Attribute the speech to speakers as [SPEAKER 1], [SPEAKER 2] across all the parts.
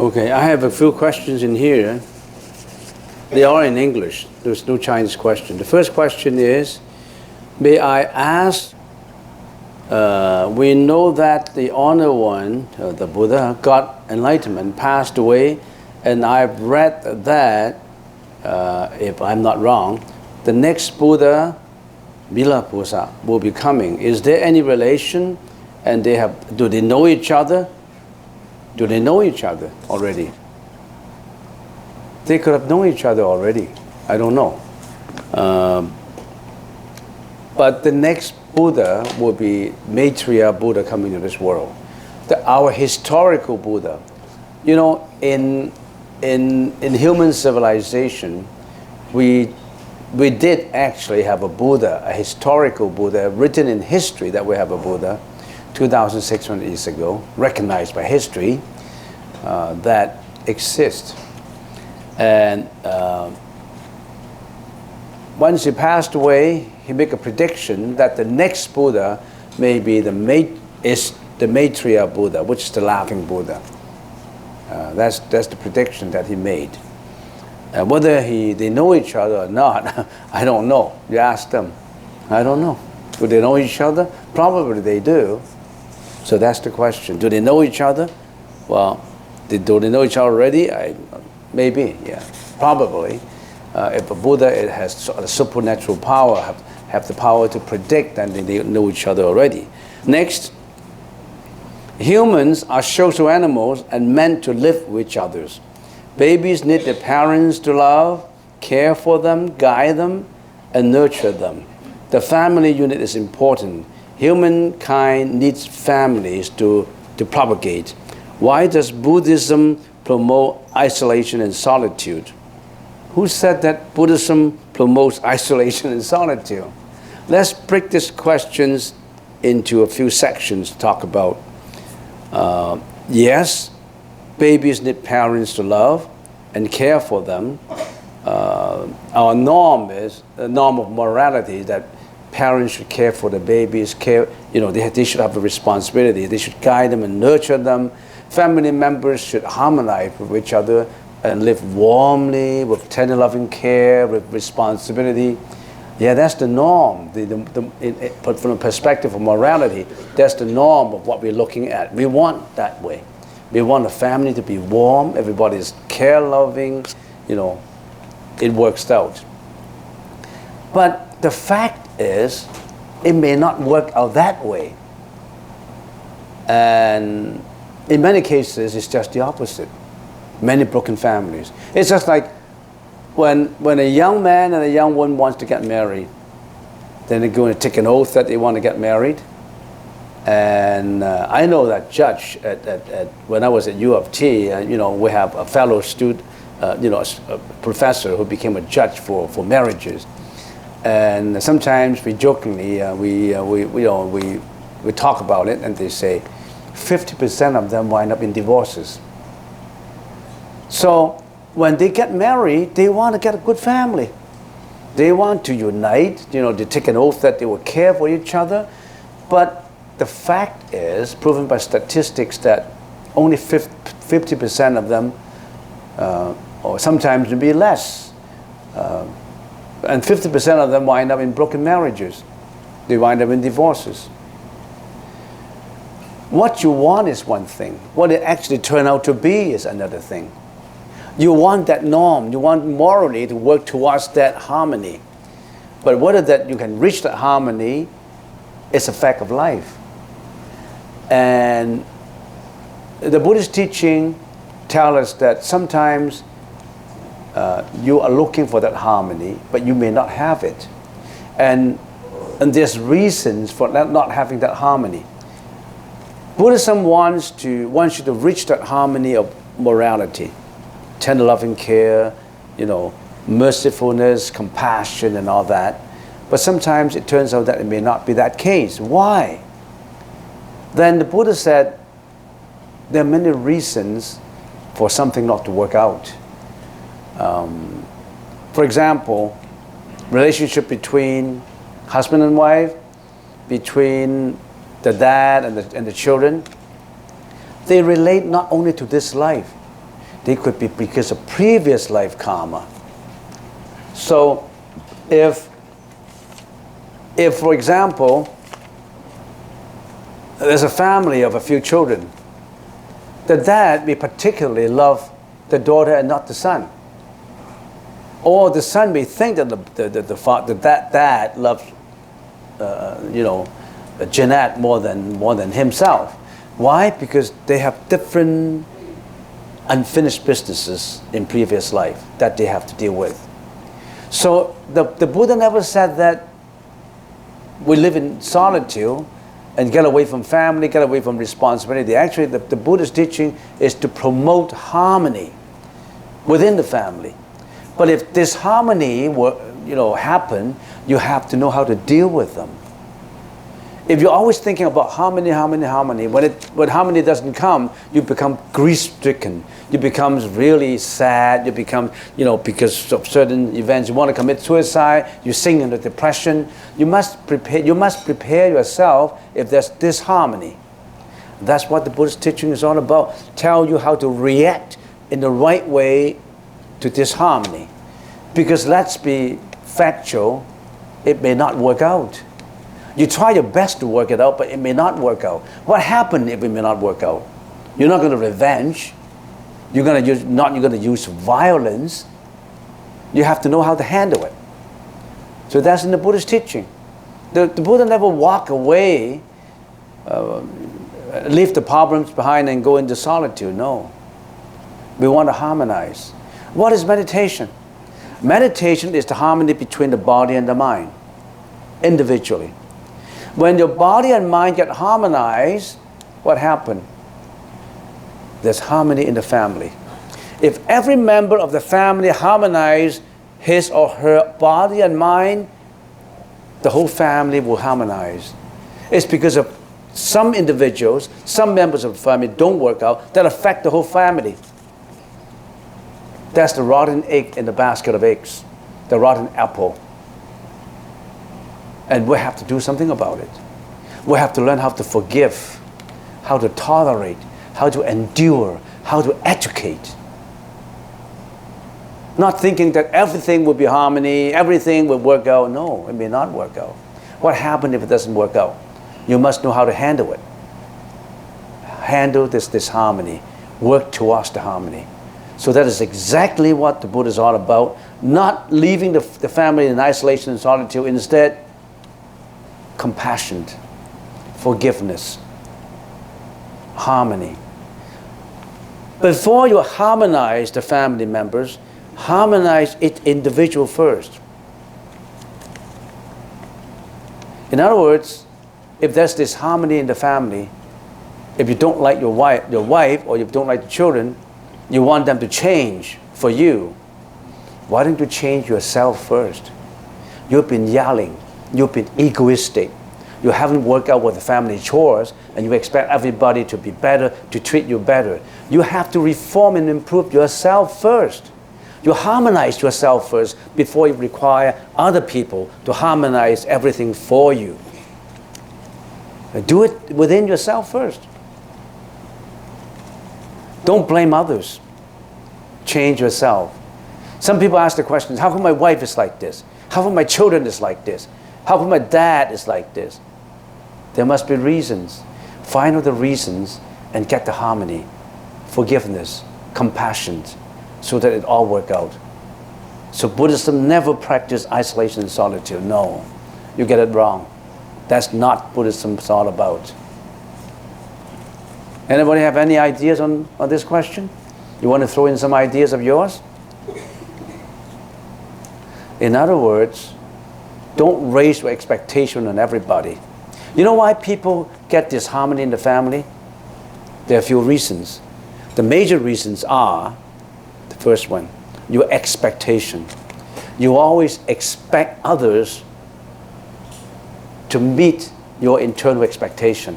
[SPEAKER 1] Okay, I have a few questions in here. They are in English. There's no Chinese question. The first question is, may I ask, we know that the Honored One, the Buddha, got enlightenment, passed away, and I've read that, if I'm not wrong, the next Buddha, Milapusa, will be coming. Is there any relation? And do they know each other? Do they know each other already? They could have known each other already. I don't know. But the next Buddha will be Maitreya Buddha coming to this world. Our historical Buddha. You know, in human civilization, we did actually have a Buddha, a historical Buddha, written in history that we have a Buddha, 2,600 years ago, recognized by history, that exists. And once he passed away, he made a prediction that the next Buddha may be the Maitreya Buddha, which is the laughing Buddha. That's the prediction that he made. Whether they know each other or not, I don't know. You ask them. I don't know. Do they know each other? Probably they do. So that's the question. Do they know each other? Well, do they know each other already? Maybe, yeah, probably. If a Buddha has a supernatural power, have the power to predict, then they know each other already. Next, humans are social animals and meant to live with each other. Babies need their parents to love, care for them, guide them, and nurture them. The family unit is important. Humankind needs families to propagate. Why does Buddhism promote isolation and solitude? Who said that Buddhism promotes isolation and solitude? Let's break these questions into a few sections to talk about. Yes, babies need parents to love and care for them. Our norm is, the norm of morality, that parents should care for the babies, they should have a responsibility. They should guide them and nurture them. Family members should harmonize with each other and live warmly, with tender loving care, with responsibility. Yeah, that's the norm. But from the perspective of morality, that's the norm of what we're looking at. We want that way. We want a family to be warm, everybody's care-loving, it works out. But the fact is, it may not work out that way. And in many cases, it's just the opposite. Many broken families. It's just like when a young man and a young woman wants to get married, then they're going to take an oath that they want to get married. And I know that judge when I was at U of T, we have a fellow student, a professor who became a judge for marriages. And sometimes we jokingly, we talk about it, and they say 50% of them wind up in divorces. So when they get married, they want to get a good family. They want to unite, they take an oath that they will care for each other. But the fact is, proven by statistics, that only 50% of them, or sometimes maybe less, and 50% of them wind up in broken marriages. They wind up in divorces. What you want is one thing. What it actually turned out to be is another thing. You want that norm. You want morally to work towards that harmony. But whether that you can reach that harmony is a fact of life. And the Buddhist teaching tells us that sometimes you are looking for that harmony, but you may not have it. And there's reasons for not having that harmony. Buddhism wants you to reach that harmony of morality, tender loving care, mercifulness, compassion, and all that. But sometimes it turns out that it may not be that case. Why? Then the Buddha said there are many reasons for something not to work out. For example, relationship between husband and wife, between the dad and the children, they relate not only to this life. They could be because of previous life karma. So if for example, there's a family of a few children, the dad may particularly love the daughter and not the son. Or the son may think that that dad loves, Jeanette more than himself. Why? Because they have different unfinished businesses in previous life that they have to deal with. So the Buddha never said that we live in solitude and get away from family, get away from responsibility. Actually, the Buddha's teaching is to promote harmony within the family. But if disharmony happen, you have to know how to deal with them. If you're always thinking about harmony, when harmony doesn't come, you become grief-stricken. You become really sad. You become, because of certain events, you want to commit suicide. You sink into depression. You must prepare yourself if there's disharmony. That's what the Buddhist teaching is all about. Tell you how to react in the right way to disharmony. Because let's be factual, it may not work out. You try your best to work it out, but it may not work out. What happened if it may not work out? You're not going to revenge. You're going to use violence. You have to know how to handle it. So that's in the Buddhist teaching. The Buddha never walk away, leave the problems behind and go into solitude. No. We want to harmonize. What is meditation? Meditation is the harmony between the body and the mind, individually. When your body and mind get harmonized, what happened? There's harmony in the family. If every member of the family harmonize his or her body and mind, the whole family will harmonize. It's because of some individuals, some members of the family don't work out, that affect the whole family. That's the rotten egg in the basket of eggs, the rotten apple. And we have to do something about it. We have to learn how to forgive, how to tolerate, how to endure, how to educate. Not thinking that everything will be harmony, everything will work out. No, it may not work out. What happens if it doesn't work out? You must know how to handle it. Handle this disharmony. Work towards the harmony. So that is exactly what the Buddha is all about. Not leaving the family in isolation and solitude. Instead, compassion, forgiveness, harmony. Before you harmonize the family members, harmonize each individual first. In other words, if there's this harmony in the family, if you don't like your wife or you don't like the children, you want them to change for you. Why don't you change yourself first? You've been yelling. You've been egoistic. You haven't worked out with the family chores, and you expect everybody to be better, to treat you better. You have to reform and improve yourself first. You harmonize yourself first before you require other people to harmonize everything for you. Do it within yourself first. Don't blame others. Change yourself. Some people ask the questions, how come my wife is like this? How come my children is like this? How come my dad is like this? There must be reasons. Find out the reasons and get the harmony, forgiveness, compassion, so that it all work out. So Buddhism never practices isolation and solitude. No, you get it wrong. That's not Buddhism is all about. Anybody have any ideas on this question? You want to throw in some ideas of yours? In other words, don't raise your expectation on everybody. You know why people get disharmony in the family? There are a few reasons. The major reasons are, the first one, your expectation. You always expect others to meet your internal expectation.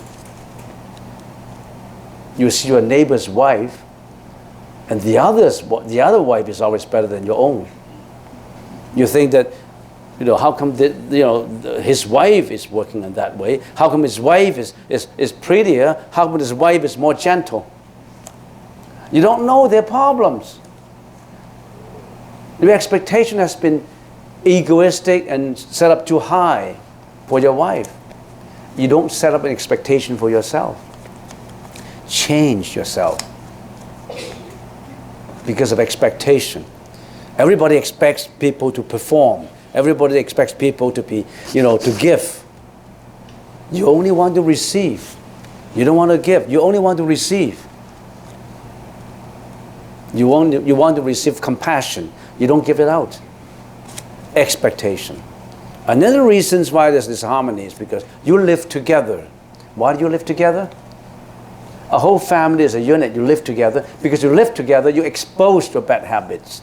[SPEAKER 1] You see your neighbor's wife, and the other wife is always better than your own. You think that, how come his wife is working in that way? How come his wife is prettier? How come his wife is more gentle? You don't know their problems. Your expectation has been egoistic and set up too high for your wife. You don't set up an expectation for yourself. Change yourself because of expectation. Everybody expects people to perform. Everybody expects people to be, to give. You only want to receive. You don't want to give. You only want to receive. You want to receive compassion. You don't give it out. Expectation. Another reason why there's disharmony is because you live together. Why do you live together? A whole family is a unit. You live together. Because you live together, you're exposed to bad habits.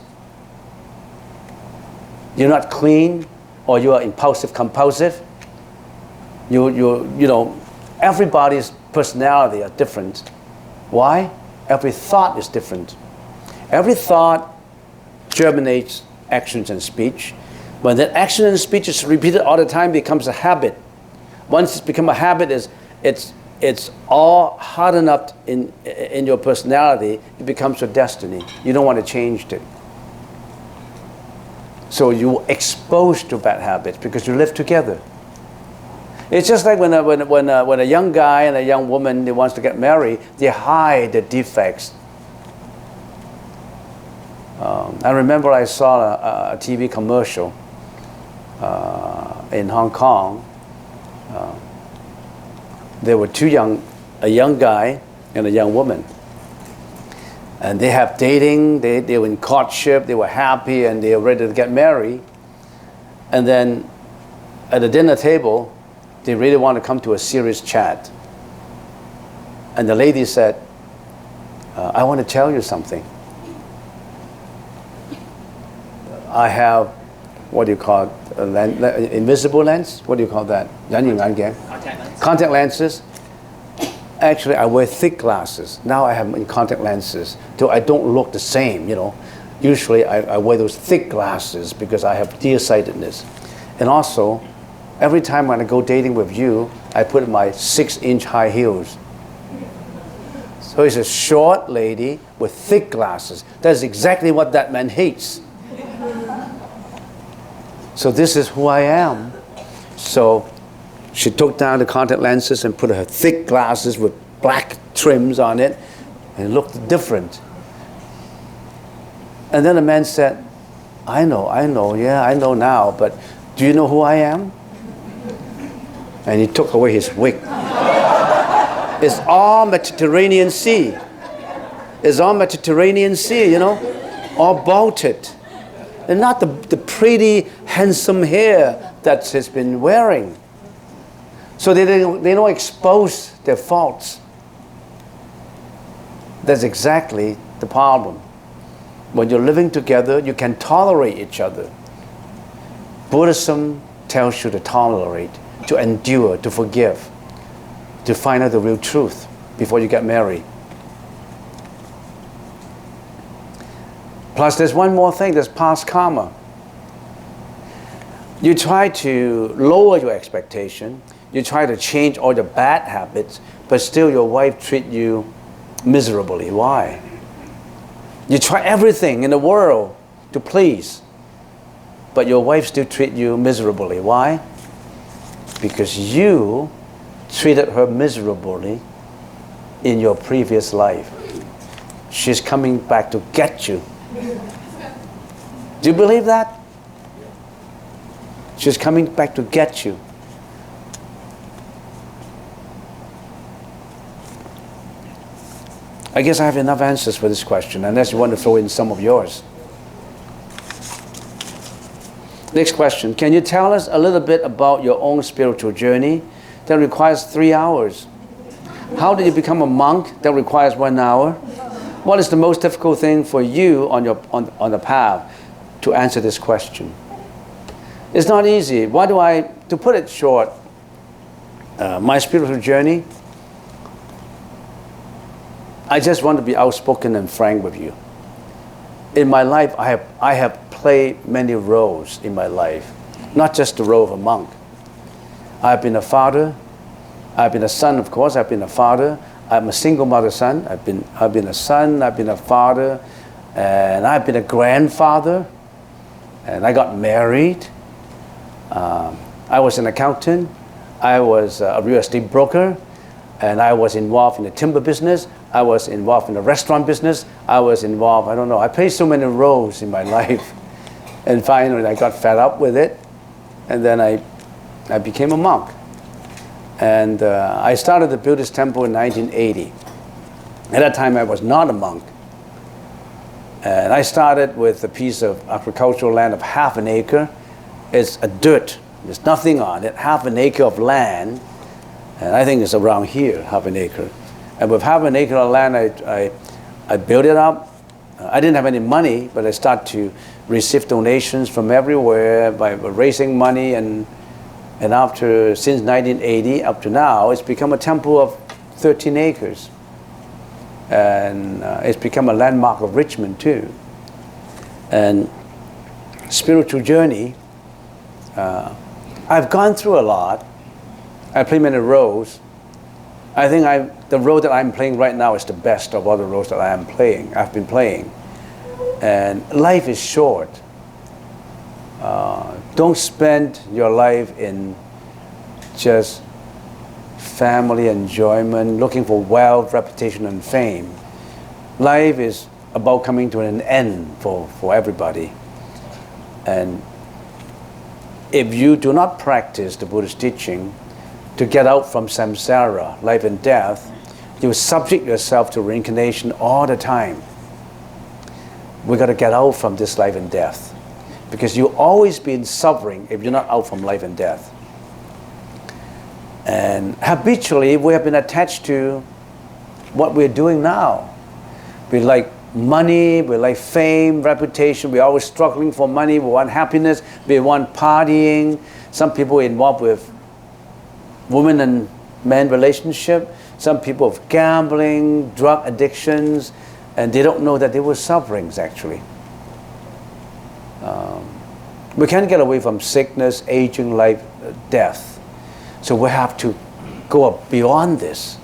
[SPEAKER 1] You're not clean, or you are impulsive, compulsive. Everybody's personality are different. Why? Every thought is different. Every thought germinates actions and speech. When that action and speech is repeated all the time, it becomes a habit. Once it's become a habit, it's all hardened up in your personality. It becomes your destiny. You don't want to change it. So you're exposed to bad habits because you live together. It's just like when a young guy and a young woman, they want to get married, they hide the defects. I remember I saw a TV commercial in Hong Kong. There were a young guy and a young woman. And they have dating, they were in courtship, they were happy, and they were ready to get married. And then at the dinner table, they really want to come to a serious chat. And the lady said, I want to tell you something. I have, what do you call it, invisible lens? What do you call that? Contact lenses. Contact lenses. Actually, I wear thick glasses. Now I have contact lenses, so I don't look the same, Usually I wear those thick glasses because I have nearsightedness. And also, every time when I go dating with you, I put my 6-inch high heels. So he's a short lady with thick glasses. That's exactly what that man hates. So this is who I am. So she took down the contact lenses and put her thick glasses with black trims on it, and it looked different. And then the man said, I know now, but do you know who I am? And he took away his wig. It's all Mediterranean Sea. It's all Mediterranean Sea, all bolted. And not the pretty, handsome hair that he's been wearing. So they don't expose their faults. That's exactly the problem. When you're living together, you can tolerate each other. Buddhism tells you to tolerate, to endure, to forgive, to find out the real truth before you get married. Plus, there's one more thing, there's past karma. You try to lower your expectation, you try to change all your bad habits, but still your wife treats you miserably. Why? You try everything in the world to please, but your wife still treats you miserably. Why? Because you treated her miserably in your previous life. She's coming back to get you. Do you believe that? She's coming back to get you. I guess I have enough answers for this question, unless you want to throw in some of yours. Next question. Can you tell us a little bit about your own spiritual journey that requires 3 hours? How did you become a monk that requires 1 hour? What is the most difficult thing for you on the path? To answer this question. It's not easy. To put it short, my spiritual journey, I just want to be outspoken and frank with you. In my life, I have played many roles in my life, not just the role of a monk. I've been a father, I've been a son, of course, I've been a father, I'm a single mother son. I've been a son, I've been a father, and I've been a grandfather, and I got married. I was an accountant. I was a real estate broker, and I was involved in the timber business. I was involved in the restaurant business. I was involved, I don't know, I played so many roles in my life. And finally I got fed up with it, and then I became a monk. And I started the Buddhist Temple in 1980. At that time I was not a monk. And I started with a piece of agricultural land of half an acre. It's a dirt. There's nothing on it, half an acre of land, and I think it's around here, half an acre. And with half an acre of land, I built it up. I didn't have any money, but I started to receive donations from everywhere by raising money, and after, since 1980 up to now, it's become a temple of 13 acres. And it's become a landmark of Richmond too. And spiritual journey, I've gone through a lot. I play many roles. I think the role that I'm playing right now is the best of all the roles that I've been playing. And life is short. Don't spend your life in just family enjoyment, looking for wealth, reputation, and fame. Life is about coming to an end for everybody. And if you do not practice the Buddhist teaching to get out from samsara, life and death, you subject yourself to reincarnation all the time. We got to get out from this life and death, because you always be in suffering if you're not out from life and death. And habitually, we have been attached to what we're doing now. We like money, we like fame, reputation. We're always struggling for money. We want happiness. We want partying. Some people involved with women and men relationship. Some people with gambling, drug addictions, and they don't know that they were sufferings actually. We can't get away from sickness, aging, life, death. So we have to go beyond this.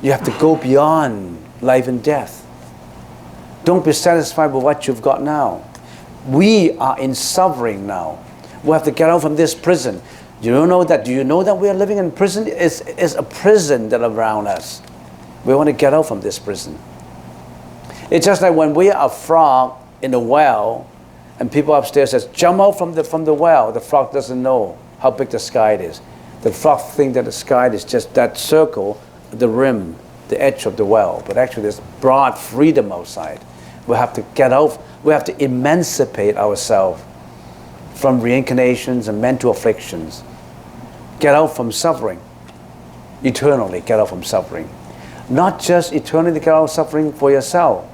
[SPEAKER 1] You have to go beyond life and death. Don't be satisfied with what you've got now. We are in suffering now. We have to get out from this prison. Do you know that we are living in prison? It's a prison that around us. We want to get out from this prison. It's just like when we are a frog in the well, and people upstairs says, jump out from the well. The frog doesn't know how big the sky is. The frog thinks that the sky is just that circle, the rim, the edge of the well. But actually there's broad freedom outside. We have to get out. We have to emancipate ourselves from reincarnations and mental afflictions. Get out from suffering. Eternally get out from suffering. Not just eternally get out of suffering for yourself,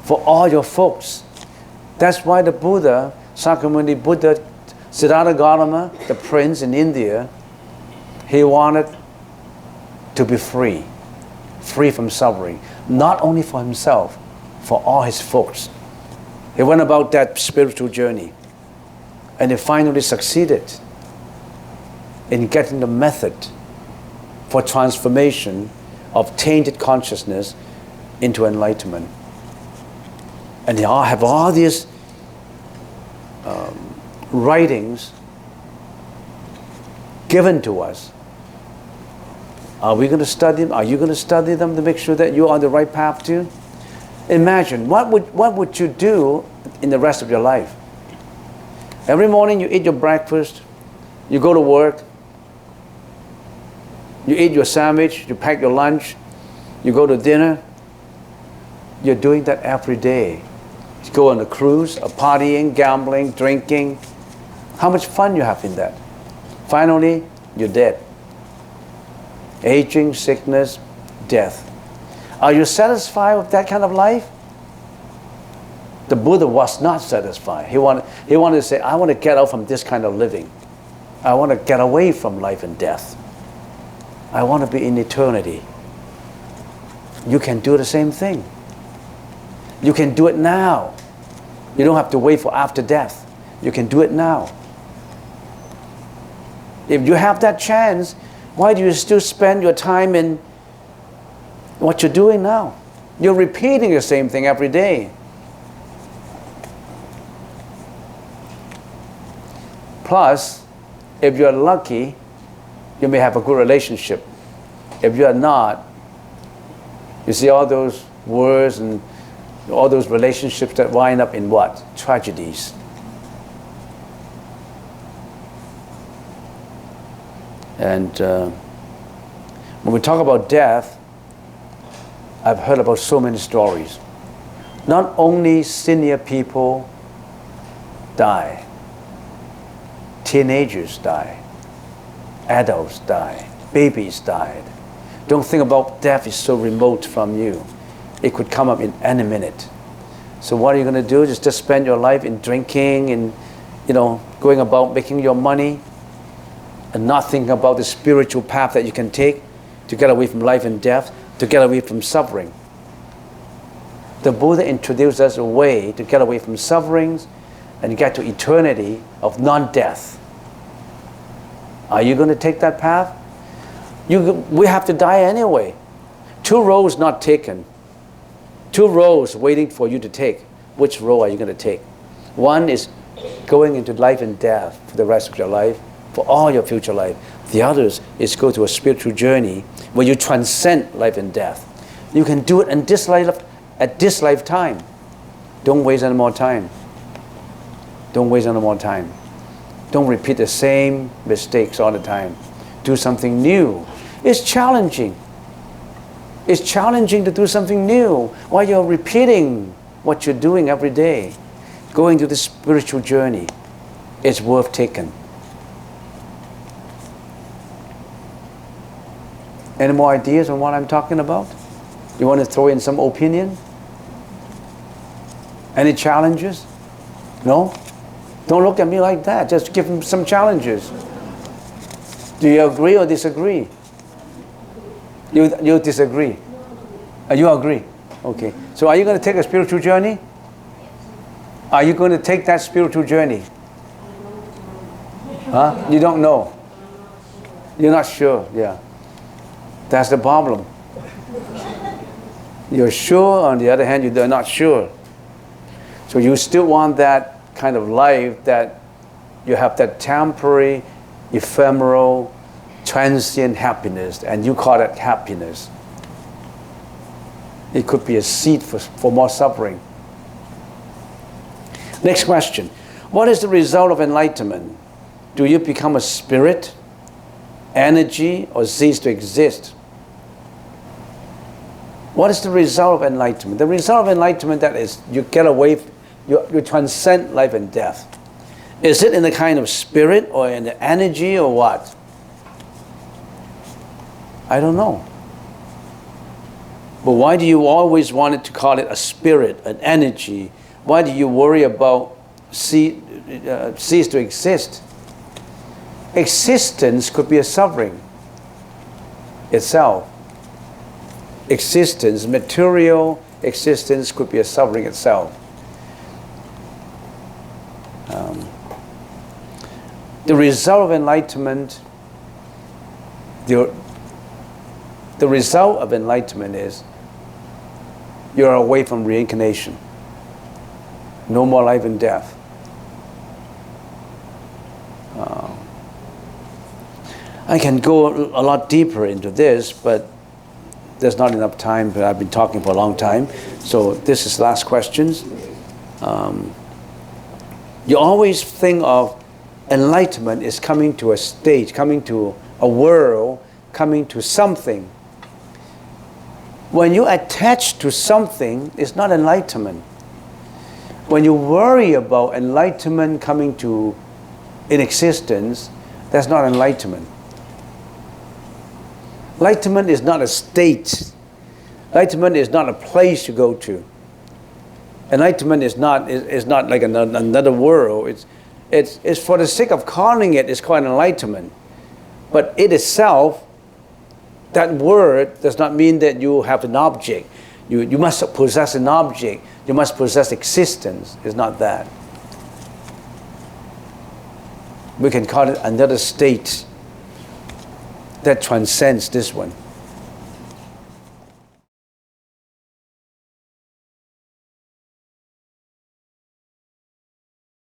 [SPEAKER 1] for all your folks. That's why the Buddha, Sakyamuni Buddha, Siddhartha Gautama, the prince in India, he wanted to be free from suffering, not only for himself, for all his folks. He went about that spiritual journey, and he finally succeeded in getting the method for transformation of tainted consciousness into enlightenment. And they all have all these writings given to us. Are we going to study them? Are you going to study them to make sure that you're on the right path too? Imagine, what would you do in the rest of your life? Every morning you eat your breakfast, you go to work, you eat your sandwich, you pack your lunch, you go to dinner. You're doing that every day. You go on a cruise, partying, gambling, drinking. How much fun you have in that? Finally, you're dead. Aging, sickness, death. Are you satisfied with that kind of life? The Buddha was not satisfied. He wanted to say, I want to get out from this kind of living. I want to get away from life and death. I want to be in eternity. You can do the same thing. You can do it now. You don't have to wait for after death. You can do it now. If you have that chance, why do you still spend your time in What you're doing now. You're repeating the same thing every day. Plus, if you're lucky, you may have a good relationship. If you're not, you see all those words and all those relationships that wind up in what? Tragedies. And when we talk about death, I've heard about so many stories. Not only senior people die, teenagers die, adults die, babies died. Don't think about death is so remote from you. It could come up in any minute. So what are you going to do? Just spend your life in drinking and, going about making your money and not thinking about the spiritual path that you can take to get away from life and death, to get away from suffering. The Buddha introduced us a way to get away from sufferings and get to eternity of non-death. Are you going to take that path? We have to die anyway. 2 roads not taken. 2 roads waiting for you to take. Which road are you going to take? One is going into life and death for the rest of your life, for all your future life. The other is go to a spiritual journey where you transcend life and death. You can do it in this life, at this lifetime. Don't waste any more time. Don't waste any more time. Don't repeat the same mistakes all the time. Do something new. It's challenging. It's challenging to do something new while you're repeating what you're doing every day. Going to the spiritual journey. It's worth taking. Any more ideas on what I'm talking about? You want to throw in some opinion? Any challenges? No? Don't look at me like that. Just give them some challenges. Do you agree or disagree? You disagree? You agree? Okay. So are you going to take a spiritual journey? Are you going to take that spiritual journey? Huh? You don't know. You're not sure. Yeah. That's the problem. You're sure, on the other hand, you're not sure. So you still want that kind of life that you have that temporary, ephemeral, transient happiness, and you call it happiness. It could be a seed for more suffering. Next question. What is the result of enlightenment? Do you become a spirit, energy, or cease to exist? What is the result of enlightenment? The result of enlightenment, that is, you get away, you transcend life and death. Is it in the kind of spirit or in the energy or what? I don't know. But why do you always want it to call it a spirit, an energy? Why do you worry about cease to exist? Existence could be a suffering itself. Existence, material existence could be a suffering itself. The result of enlightenment, the result of enlightenment is you're away from reincarnation. No more life and death. I can go a lot deeper into this, but there's not enough time. But I've been talking for a long time, so this is last questions. You always think of enlightenment is coming to a stage, coming to a world, coming to something. When you attach to something, it's not enlightenment. When you worry about enlightenment coming to in existence, that's not enlightenment. Enlightenment is not a state. Enlightenment is not a place you go to. Enlightenment is not like another world. It's for the sake of calling it, it's called enlightenment. But it itself, that word does not mean that you have an object. You must possess an object. You must possess existence. It's not that. We can call it another state that transcends this one.